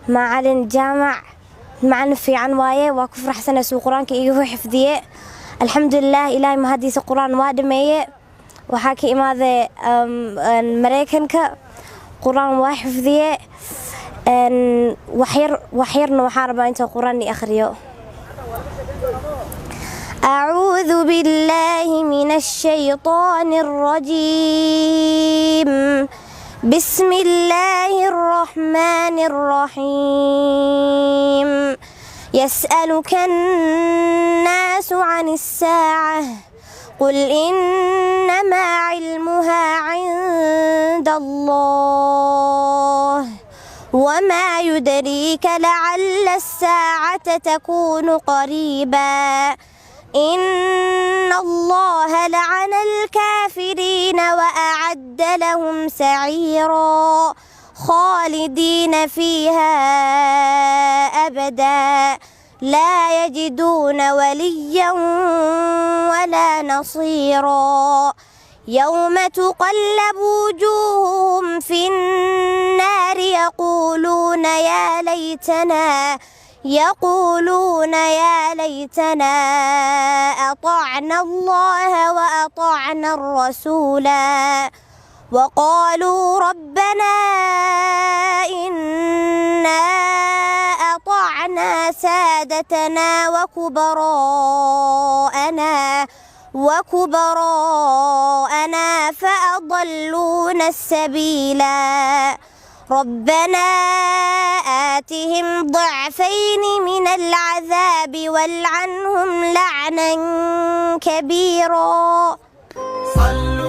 معلن جامع معنا في عنواية وكفر حسن اسمه قرآن كي حفظيه الحمد لله إلهي ما هديس القرآن وادمية وحكي ماذا مريكن قرآن وحفظيه وحيرنا وحاربة أنت قرآن آخريو. أعوذ بالله من الشيطان الرجيم. بسم الله الرحمن الرحيم. يسألك الناس عن الساعة قل إنما علمها عند الله وما يدريك لعل الساعة تكون قريبا إن الله لعن الكافرين وأعد لهم سعيرا خالدين فيها أبدا لا يجدون وليا ولا نصيرا يوم تقلب وجوههم في النار يقولون يا ليتنا أطعنا الله وأطعنا الرسولا وقالوا ربنا إنا أطعنا سادتنا وكبراءنا فأضلونا السبيلا ربنا آتهم ضعفين من العذاب والعنهم لعنا كبيرا. صلوا